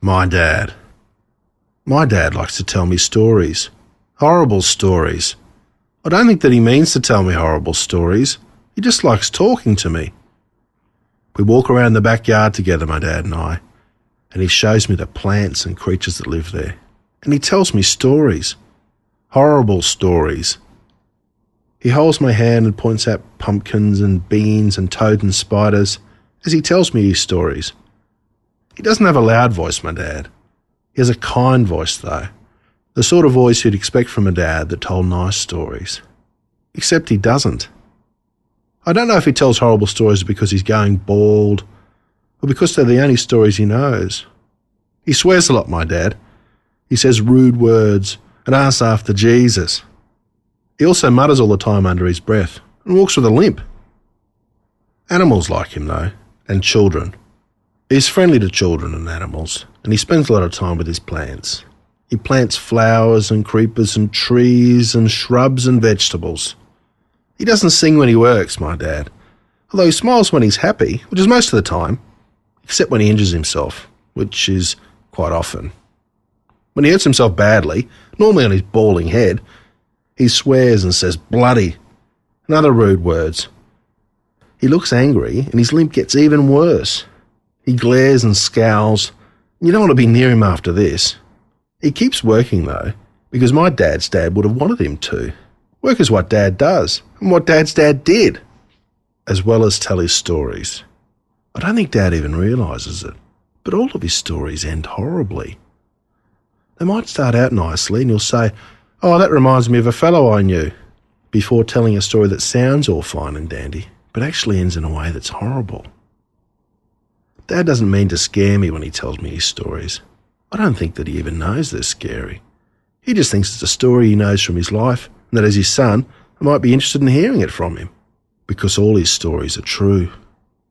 My dad. My dad likes to tell me stories. Horrible stories. I don't think that he means to tell me horrible stories. He just likes talking to me. We walk around the backyard together, my dad and I, and he shows me the plants and creatures that live there. And he tells me stories. Horrible stories. He holds my hand and points out pumpkins and beans and toads and spiders as he tells me his stories. He doesn't have a loud voice, my dad. He has a kind voice, though. The sort of voice you'd expect from a dad that told nice stories. Except he doesn't. I don't know if he tells horrible stories because he's going bald or because they're the only stories he knows. He swears a lot, my dad. He says rude words and asks after Jesus. He also mutters all the time under his breath and walks with a limp. Animals like him, though, and children. He's friendly to children and animals, and he spends a lot of time with his plants. He plants flowers and creepers and trees and shrubs and vegetables. He doesn't sing when he works, my dad, although he smiles when he's happy, which is most of the time, except when he injures himself, which is quite often. When he hurts himself badly, normally on his balding head, he swears and says bloody and other rude words. He looks angry and his limp gets even worse. He glares and scowls. You don't want to be near him after this. He keeps working, though, because my dad's dad would have wanted him to. Work is what Dad does, and what Dad's dad did, as well as tell his stories. I don't think Dad even realises it, but all of his stories end horribly. They might start out nicely, and you'll say, "Oh, that reminds me of a fellow I knew," before telling a story that sounds all fine and dandy, but actually ends in a way that's horrible. Dad doesn't mean to scare me when he tells me his stories. I don't think that he even knows they're scary. He just thinks it's a story he knows from his life, and that as his son, I might be interested in hearing it from him, because all his stories are true.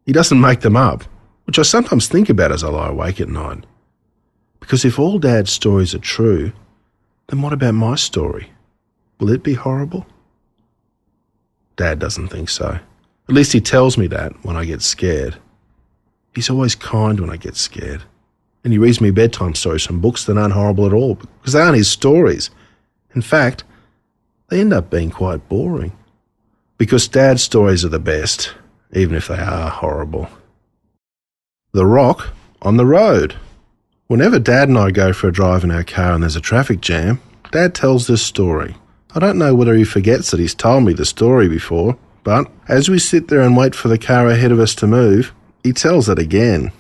He doesn't make them up, which I sometimes think about as I lie awake at night. Because if all Dad's stories are true, then what about my story? Will it be horrible? Dad doesn't think so. At least he tells me that when I get scared. He's always kind when I get scared. And he reads me bedtime stories from books that aren't horrible at all, because they aren't his stories. In fact, they end up being quite boring. Because Dad's stories are the best, even if they are horrible. The Rock on the Road. Whenever Dad and I go for a drive in our car and there's a traffic jam, Dad tells this story. I don't know whether he forgets that he's told me the story before, but as we sit there and wait for the car ahead of us to move, he tells it again.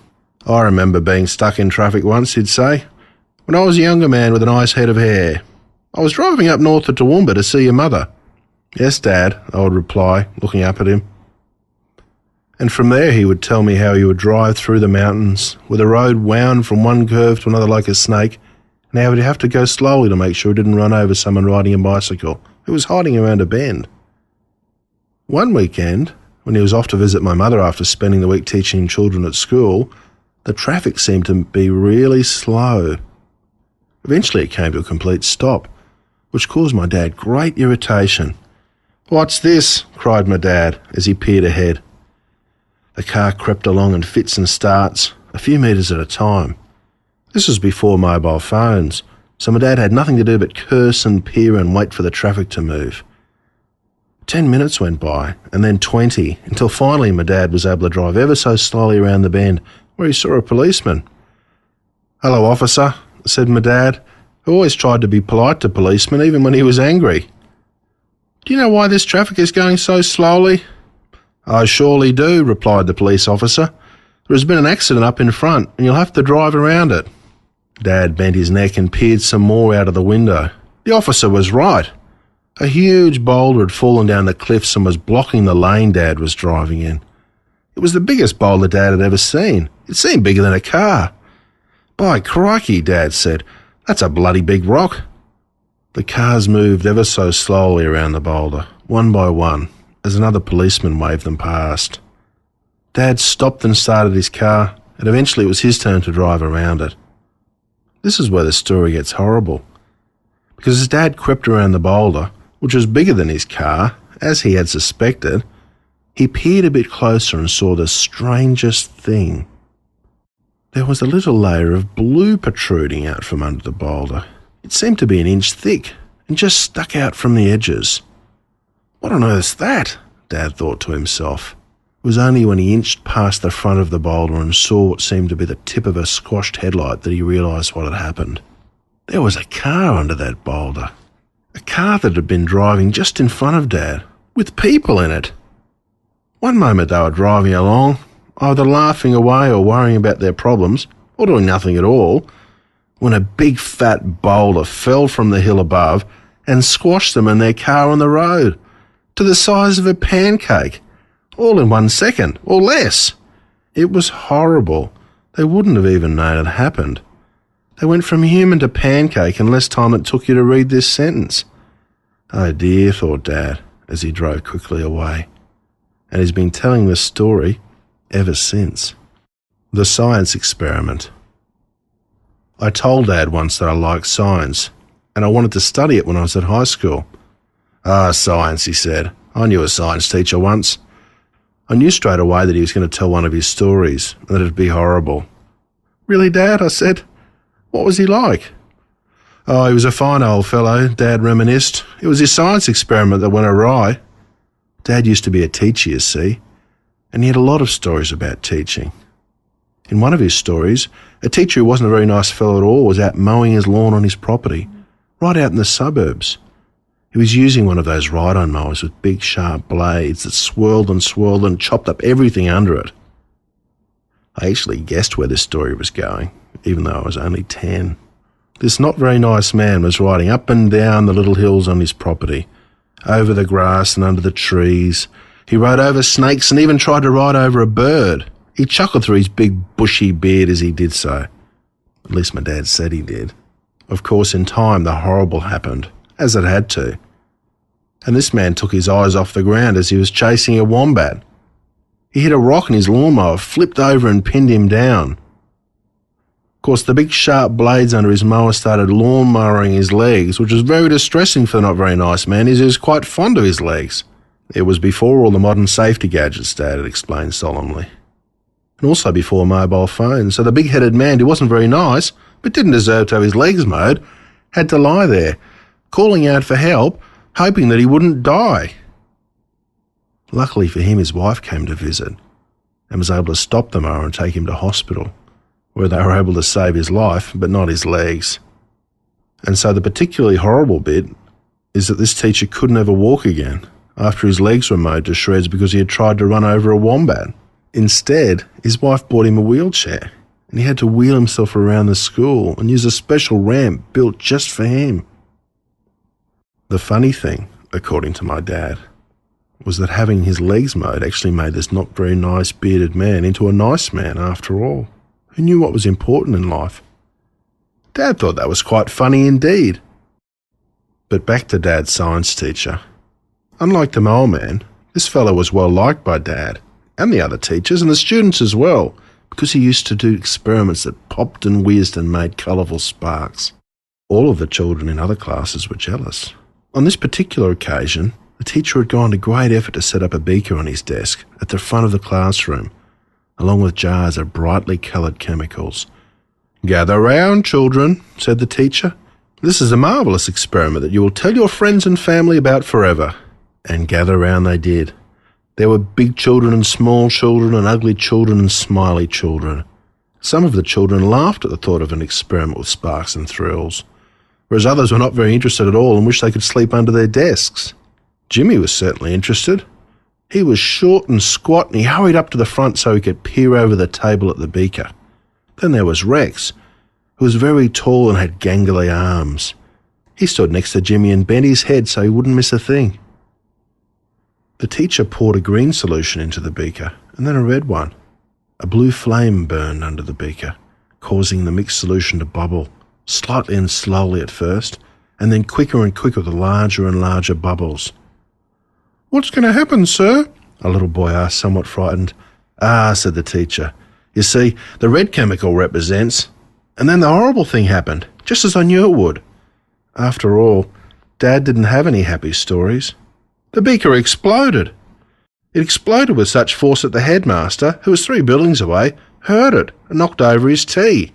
"I remember being stuck in traffic once," he'd say, "when I was a younger man with a nice head of hair. I was driving up north to Toowoomba to see your mother." "Yes, Dad," I would reply, looking up at him. And from there he would tell me how he would drive through the mountains, where the road wound from one curve to another like a snake, and how he'd have to go slowly to make sure he didn't run over someone riding a bicycle who was hiding around a bend. One weekend, when he was off to visit my mother after spending the week teaching children at school, the traffic seemed to be really slow. Eventually it came to a complete stop, which caused my dad great irritation. "What's this?" cried my dad as he peered ahead. The car crept along in fits and starts, a few metres at a time. This was before mobile phones, so my dad had nothing to do but curse and peer and wait for the traffic to move. 10 minutes went by, and then 20, until finally my dad was able to drive ever so slowly around the bend, where he saw a policeman. "Hello, officer," said my dad, who always tried to be polite to policemen even when he was angry. "Do you know why this traffic is going so slowly?" "I surely do," replied the police officer. "There has been an accident up in front, and you'll have to drive around it." Dad bent his neck and peered some more out of the window. The officer was right. A huge boulder had fallen down the cliffs and was blocking the lane Dad was driving in. It was the biggest boulder Dad had ever seen. It seemed bigger than a car. "By crikey," Dad said, "that's a bloody big rock." The cars moved ever so slowly around the boulder, one by one, as another policeman waved them past. Dad stopped and started his car, and eventually it was his turn to drive around it. This is where the story gets horrible. Because as Dad crept around the boulder, which was bigger than his car, as he had suspected, he peered a bit closer and saw the strangest thing. There was a little layer of blue protruding out from under the boulder. It seemed to be an inch thick and just stuck out from the edges. What on earth's that? Dad thought to himself. It was only when he inched past the front of the boulder and saw what seemed to be the tip of a squashed headlight that he realised what had happened. There was a car under that boulder. A car that had been driving just in front of Dad, with people in it. One moment they were driving along, either laughing away or worrying about their problems, or doing nothing at all, when a big fat boulder fell from the hill above and squashed them and their car on the road, to the size of a pancake, all in 1 second, or less. It was horrible. They wouldn't have even known it happened. They went from human to pancake in less time than it took you to read this sentence. Oh dear, thought Dad, as he drove quickly away. And he's been telling this story ever since. The science experiment. I told Dad once that I liked science, and I wanted to study it when I was at high school. Ah, science, he said. I knew a science teacher once. I knew straight away that he was going to tell one of his stories, and that it'd be horrible. Really, Dad? I said. What was he like? Oh, he was a fine old fellow, Dad reminisced. It was his science experiment that went awry. Dad used to be a teacher, you see, and he had a lot of stories about teaching. In one of his stories, a teacher who wasn't a very nice fellow at all was out mowing his lawn on his property, right out in the suburbs. He was using one of those ride-on mowers with big sharp blades that swirled and chopped up everything under it. I actually guessed where this story was going, even though I was only 10. This not very nice man was riding up and down the little hills on his property, over the grass and under the trees. He rode over snakes and even tried to ride over a bird. He chuckled through his big bushy beard as he did so. At least my dad said he did. Of course, in time, the horrible happened, as it had to. And this man took his eyes off the ground as he was chasing a wombat. He hit a rock and his lawnmower flipped over and pinned him down. Of course, the big sharp blades under his mower started lawnmowering his legs, which was very distressing for the not very nice man, as he was quite fond of his legs. It was before all the modern safety gadgets, Dad had explained solemnly. And also before mobile phones, so the big-headed man, who wasn't very nice, but didn't deserve to have his legs mowed, had to lie there, calling out for help, hoping that he wouldn't die. Luckily for him, his wife came to visit and was able to stop the mower and take him to hospital, where they were able to save his life, but not his legs. And so the particularly horrible bit is that this teacher couldn't ever walk again after his legs were mowed to shreds because he had tried to run over a wombat. Instead, his wife bought him a wheelchair, and he had to wheel himself around the school and use a special ramp built just for him. The funny thing, according to my dad, was that having his legs mowed actually made this not very nice bearded man into a nice man after all, who knew what was important in life. Dad thought that was quite funny indeed. But back to Dad's science teacher. Unlike the mole man, this fellow was well liked by Dad, and the other teachers, and the students as well, because he used to do experiments that popped and whizzed and made colourful sparks. All of the children in other classes were jealous. On this particular occasion, the teacher had gone to great effort to set up a beaker on his desk at the front of the classroom, along with jars of brightly coloured chemicals. "Gather round, children," said the teacher. "This is a marvellous experiment that you will tell your friends and family about forever." And gather round they did. There were big children and small children and ugly children and smiley children. Some of the children laughed at the thought of an experiment with sparks and thrills, whereas others were not very interested at all and wished they could sleep under their desks. Jimmy was certainly interested. He was short and squat, and he hurried up to the front so he could peer over the table at the beaker. Then there was Rex, who was very tall and had gangly arms. He stood next to Jimmy and bent his head so he wouldn't miss a thing. The teacher poured a green solution into the beaker, and then a red one. A blue flame burned under the beaker, causing the mixed solution to bubble, slightly and slowly at first, and then quicker and quicker with larger and larger bubbles. "What's going to happen, sir?" a little boy asked, somewhat frightened. "Ah," said the teacher. "You see, the red chemical represents..." And then the horrible thing happened, just as I knew it would. After all, Dad didn't have any happy stories. The beaker exploded. It exploded with such force that the headmaster, who was 3 buildings away, heard it and knocked over his tea.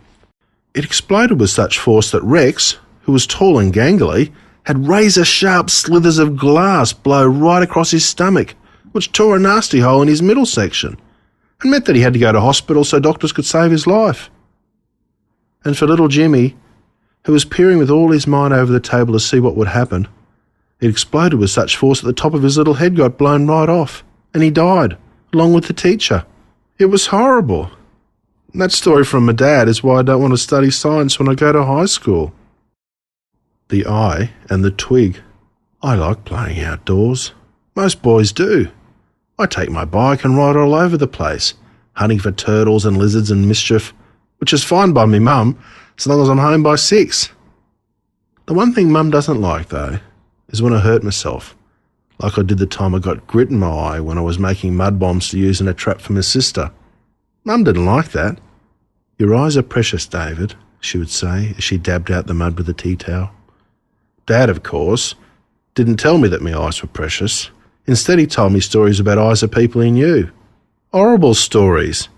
It exploded with such force that Rex, who was tall and gangly, had razor-sharp slithers of glass blow right across his stomach, which tore a nasty hole in his middle section, and meant that he had to go to hospital so doctors could save his life. And for little Jimmy, who was peering with all his might over the table to see what would happen, it exploded with such force that the top of his little head got blown right off, and he died, along with the teacher. It was horrible. And that story from my dad is why I don't want to study science when I go to high school. The eye and the twig. I like playing outdoors. Most boys do. I take my bike and ride all over the place, hunting for turtles and lizards and mischief, which is fine by me mum, as long as I'm home by 6. The one thing mum doesn't like, though, is when I hurt myself, like I did the time I got grit in my eye when I was making mud bombs to use in a trap for my sister. Mum didn't like that. "Your eyes are precious, David," she would say as she dabbed out the mud with a tea towel. Dad, of course, didn't tell me that my eyes were precious. Instead, he told me stories about eyes of people he knew. Horrible stories,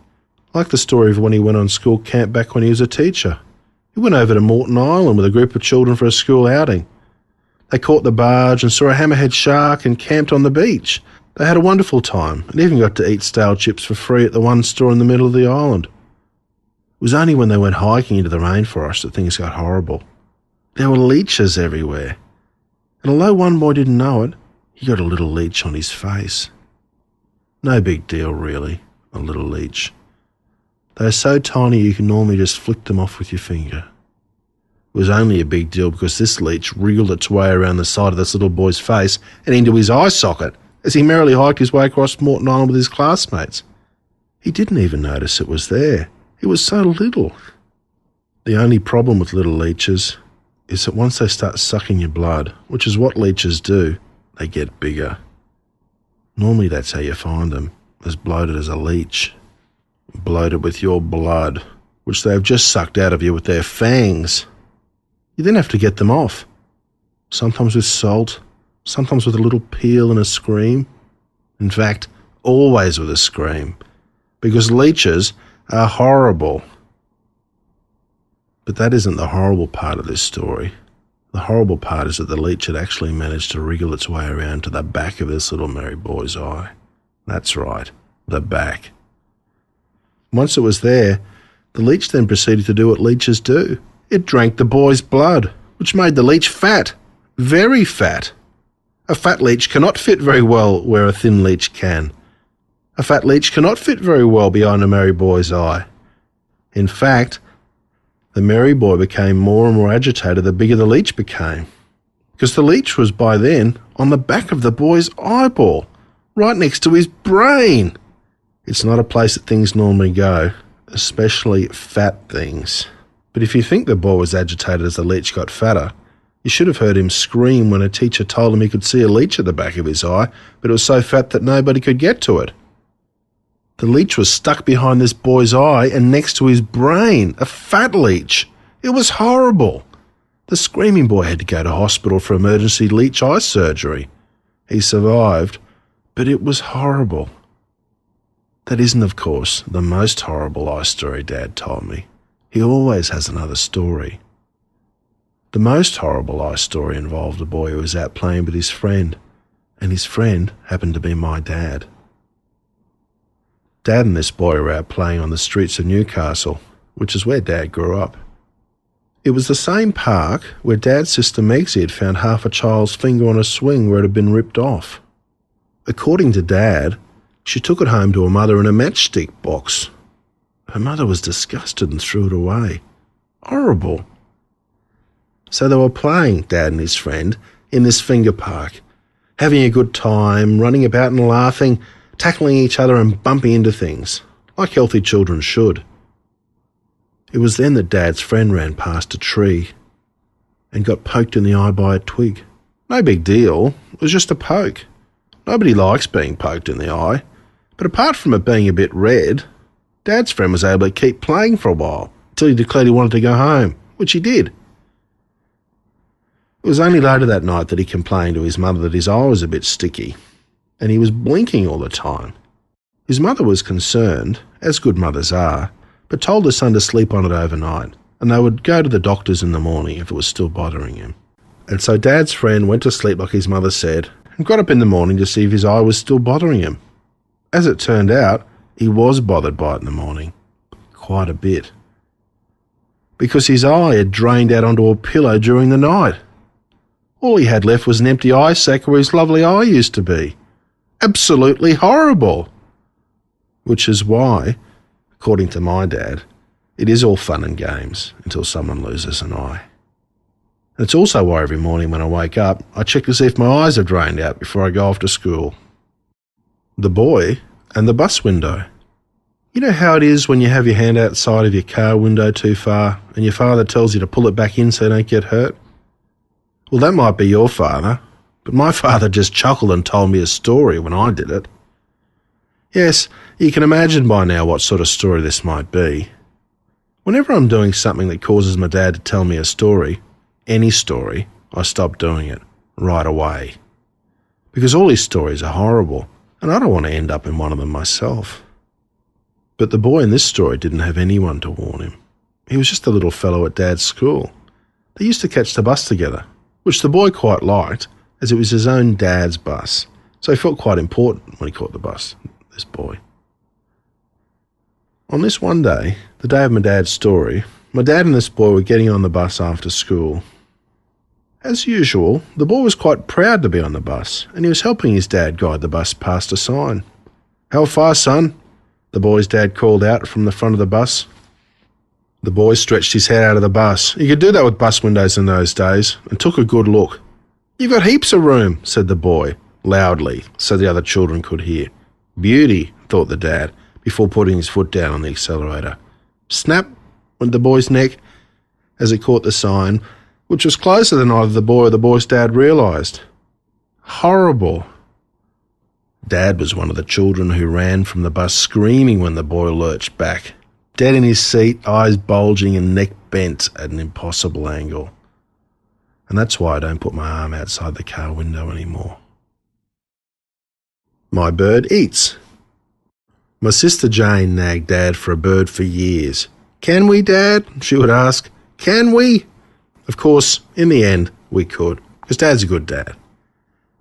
like the story of when he went on school camp back when he was a teacher. He went over to Moreton Island with a group of children for a school outing. They caught the barge and saw a hammerhead shark and camped on the beach. They had a wonderful time and even got to eat stale chips for free at the one store in the middle of the island. It was only when they went hiking into the rainforest that things got horrible. There were leeches everywhere, and although one boy didn't know it, he got a little leech on his face. No big deal, really, a little leech. They're so tiny you can normally just flick them off with your finger. It was only a big deal because this leech wriggled its way around the side of this little boy's face and into his eye socket as he merrily hiked his way across Moreton Island with his classmates. He didn't even notice it was there. It was so little. The only problem with little leeches is that once they start sucking your blood, which is what leeches do, they get bigger. Normally that's how you find them, as bloated as a leech. Bloated with your blood, which they have just sucked out of you with their fangs. You then have to get them off, sometimes with salt, sometimes with a little peel and a scream. In fact, always with a scream, because leeches are horrible. But that isn't the horrible part of this story. The horrible part is that the leech had actually managed to wriggle its way around to the back of this little merry boy's eye. That's right, the back. Once it was there, the leech then proceeded to do what leeches do. It drank the boy's blood, which made the leech fat, very fat. A fat leech cannot fit very well where a thin leech can. A fat leech cannot fit very well behind a merry boy's eye. In fact, the merry boy became more and more agitated the bigger the leech became, because the leech was by then on the back of the boy's eyeball, right next to his brain. It's not a place that things normally go, especially fat things. But if you think the boy was agitated as the leech got fatter, you should have heard him scream when a teacher told him he could see a leech at the back of his eye, but it was so fat that nobody could get to it. The leech was stuck behind this boy's eye and next to his brain, a fat leech. It was horrible. The screaming boy had to go to hospital for emergency leech eye surgery. He survived, but it was horrible. That isn't, of course, the most horrible eye story Dad told me. He always has another story. The most horrible eye story involved a boy who was out playing with his friend, and his friend happened to be my dad. Dad and this boy were out playing on the streets of Newcastle, which is where Dad grew up. It was the same park where Dad's sister Megsie had found half a child's finger on a swing where it had been ripped off. According to Dad, she took it home to her mother in a matchstick box. Her mother was disgusted and threw it away. Horrible. So they were playing, Dad and his friend, in this finger park, having a good time, running about and laughing, tackling each other and bumping into things, like healthy children should. It was then that Dad's friend ran past a tree and got poked in the eye by a twig. No big deal, it was just a poke. Nobody likes being poked in the eye, but apart from it being a bit red, Dad's friend was able to keep playing for a while until he declared he wanted to go home, which he did. It was only later that night that he complained to his mother that his eye was a bit sticky. and he was blinking all the time. His mother was concerned, as good mothers are, but told her son to sleep on it overnight, and they would go to the doctors in the morning if it was still bothering him. And so Dad's friend went to sleep like his mother said, and got up in the morning to see if his eye was still bothering him. As it turned out, he was bothered by it in the morning. Quite a bit. Because his eye had drained out onto a pillow during the night. All he had left was an empty eye sac where his lovely eye used to be. Absolutely horrible. Which is why, according to my dad, it is all fun and games until someone loses an eye. And it's also why every morning when I wake up, I check to see if my eyes are drained out before I go off to school. The boy and the bus window. You know how it is when you have your hand outside of your car window too far and your father tells you to pull it back in so you don't get hurt? Well, that might be your father, but my father just chuckled and told me a story when I did it. Yes, you can imagine by now what sort of story this might be. Whenever I'm doing something that causes my dad to tell me a story, any story, I stop doing it right away. Because all his stories are horrible, and I don't want to end up in one of them myself. But the boy in this story didn't have anyone to warn him. He was just a little fellow at Dad's school. They used to catch the bus together, which the boy quite liked, as it was his own dad's bus, so he felt quite important when he caught the bus, this boy. On this one day, the day of my dad's story, my dad and this boy were getting on the bus after school. As usual, the boy was quite proud to be on the bus, and he was helping his dad guide the bus past a sign. "How far, son?" the boy's dad called out from the front of the bus. The boy stretched his head out of the bus. You could do that with bus windows in those days, and took a good look. "You've got heaps of room," said the boy, loudly, so the other children could hear. "Beauty," thought the dad, before putting his foot down on the accelerator. Snap went the boy's neck as it caught the sign, which was closer than either the boy or the boy's dad realised. Horrible. Dad was one of the children who ran from the bus screaming when the boy lurched back, dead in his seat, eyes bulging and neck bent at an impossible angle. And that's why I don't put my arm outside the car window anymore. My bird eats. My sister Jane nagged Dad for a bird for years. "Can we, Dad?" she would ask. "Can we?" Of course, in the end, we could, because Dad's a good dad.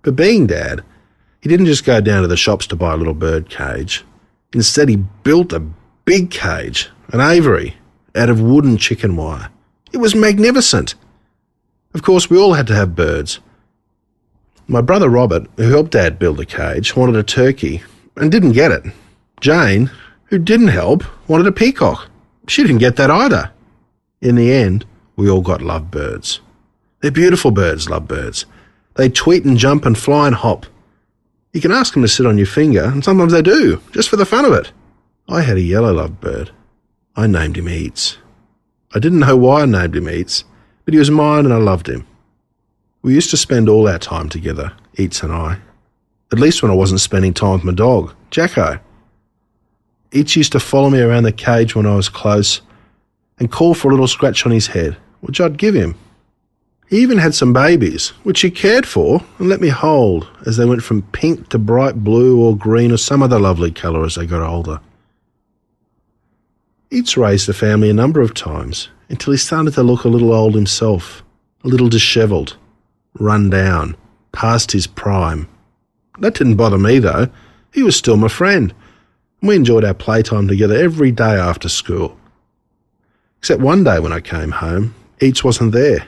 But being Dad, he didn't just go down to the shops to buy a little bird cage. Instead, he built a big cage, an aviary, out of wooden chicken wire. It was magnificent. Of course, we all had to have birds. My brother Robert, who helped Dad build the cage, wanted a turkey and didn't get it. Jane, who didn't help, wanted a peacock. She didn't get that either. In the end, we all got lovebirds. They're beautiful birds, lovebirds. They tweet and jump and fly and hop. You can ask them to sit on your finger, and sometimes they do, just for the fun of it. I had a yellow lovebird. I named him Eats. I didn't know why I named him Eats, but he was mine and I loved him. We used to spend all our time together, Eats and I. At least when I wasn't spending time with my dog, Jacko. Eats used to follow me around the cage when I was close and call for a little scratch on his head, which I'd give him. He even had some babies, which he cared for and let me hold as they went from pink to bright blue or green or some other lovely colour as they got older. Eats raised the family a number of times until he started to look a little old himself, a little dishevelled, run down, past his prime. That didn't bother me though. He was still my friend, and we enjoyed our playtime together every day after school. Except one day when I came home, Eats wasn't there.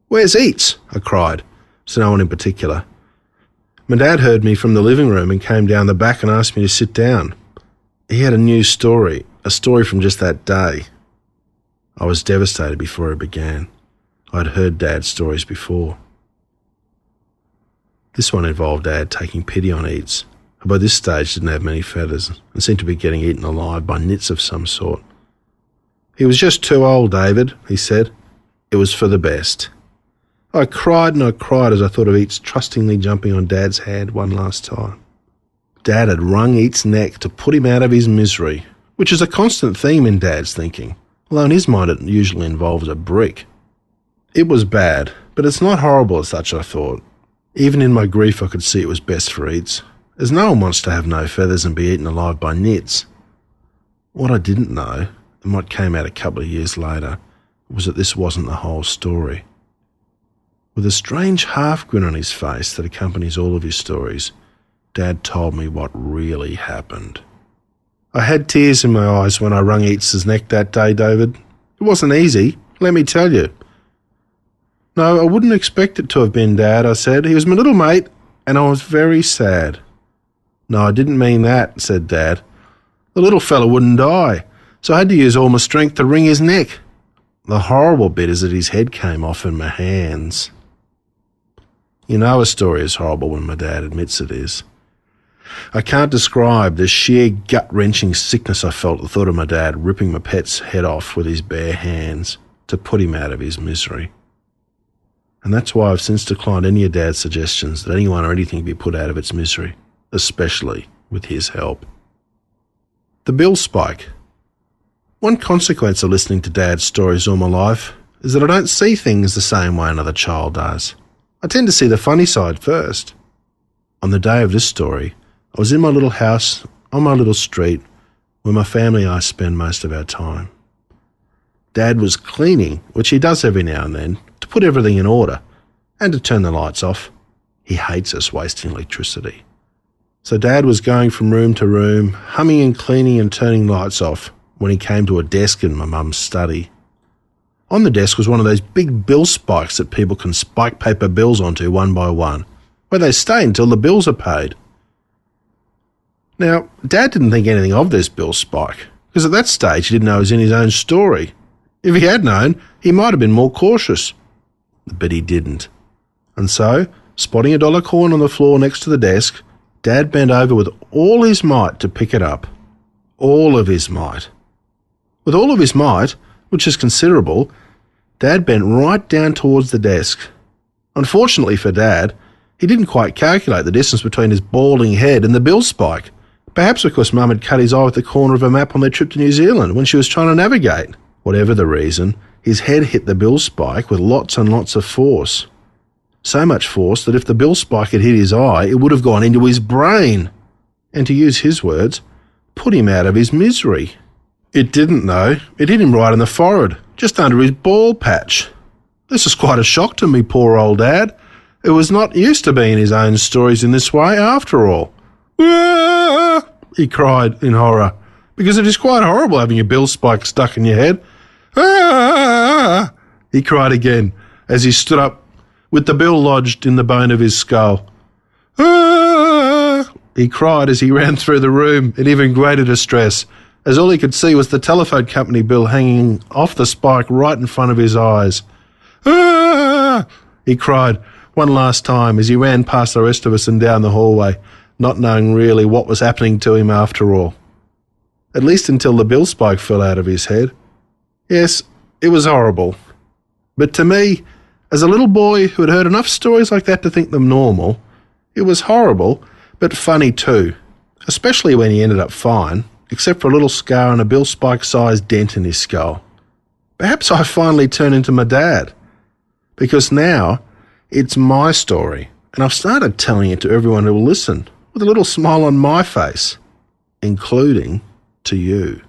"Where's Eats?" I cried, to no one in particular. My dad heard me from the living room and came down the back and asked me to sit down. He had a new story, a story from just that day. I was devastated before it began. I'd heard Dad's stories before. This one involved Dad taking pity on Eats, who by this stage didn't have many feathers and seemed to be getting eaten alive by nits of some sort. "He was just too old, David," he said. "It was for the best." I cried and I cried as I thought of Eats trustingly jumping on Dad's hand one last time. Dad had wrung Eats' neck to put him out of his misery, which is a constant theme in Dad's thinking, although in his mind it usually involves a brick. It was bad, but it's not horrible as such, I thought. Even in my grief I could see it was best for Eats, as no one wants to have no feathers and be eaten alive by nits. What I didn't know, and what came out a couple of years later, was that this wasn't the whole story. With a strange half-grin on his face that accompanies all of his stories, Dad told me what really happened. I had tears in my eyes when I wrung Eats's neck that day, David. It wasn't easy, let me tell you. No, I wouldn't expect it to have been, Dad, I said. He was my little mate, and I was very sad. No, I didn't mean that, said Dad. The little fella wouldn't die, so I had to use all my strength to wring his neck. The horrible bit is that his head came off in my hands. You know a story is horrible when my dad admits it is. I can't describe the sheer gut-wrenching sickness I felt at the thought of my dad ripping my pet's head off with his bare hands to put him out of his misery. And that's why I've since declined any of Dad's suggestions that anyone or anything be put out of its misery, especially with his help. The bill spike. One consequence of listening to Dad's stories all my life is that I don't see things the same way another child does. I tend to see the funny side first. On the day of this story, I was in my little house on my little street where my family and I spend most of our time. Dad was cleaning, which he does every now and then, to put everything in order and to turn the lights off. He hates us wasting electricity. So Dad was going from room to room, humming and cleaning and turning lights off when he came to a desk in my mum's study. On the desk was one of those big bill spikes that people can spike paper bills onto one by one, where they stay until the bills are paid. Now, Dad didn't think anything of this bill spike, because at that stage he didn't know it was in his own story. If he had known, he might have been more cautious. But he didn't. And so, spotting a dollar coin on the floor next to the desk, Dad bent over with all his might to pick it up. All of his might. With all of his might, which is considerable, Dad bent right down towards the desk. Unfortunately for Dad, he didn't quite calculate the distance between his balding head and the bill spike, perhaps because Mum had cut his eye with the corner of a map on their trip to New Zealand when she was trying to navigate. Whatever the reason, his head hit the bill spike with lots and lots of force. So much force that if the bill spike had hit his eye, it would have gone into his brain. And to use his words, put him out of his misery. It didn't, though. It hit him right in the forehead, just under his bald patch. This was quite a shock to me, poor old Dad. It was not used to being his own stories in this way, after all. "Ah!" he cried in horror, because it is quite horrible having a bill spike stuck in your head. "Ah!" he cried again, as he stood up with the bill lodged in the bone of his skull. "Ah!" he cried as he ran through the room in even greater distress, as all he could see was the telephone company bill hanging off the spike right in front of his eyes. "Ah!" he cried one last time as he ran past the rest of us and down the hallway, not knowing really what was happening to him after all. At least until the bill spike fell out of his head. Yes, it was horrible. But to me, as a little boy who had heard enough stories like that to think them normal, it was horrible, but funny too, especially when he ended up fine, except for a little scar and a bill spike-sized dent in his skull. Perhaps I finally turned into my dad, because now it's my story, and I've started telling it to everyone who will listen, with a little smile on my face, including to you.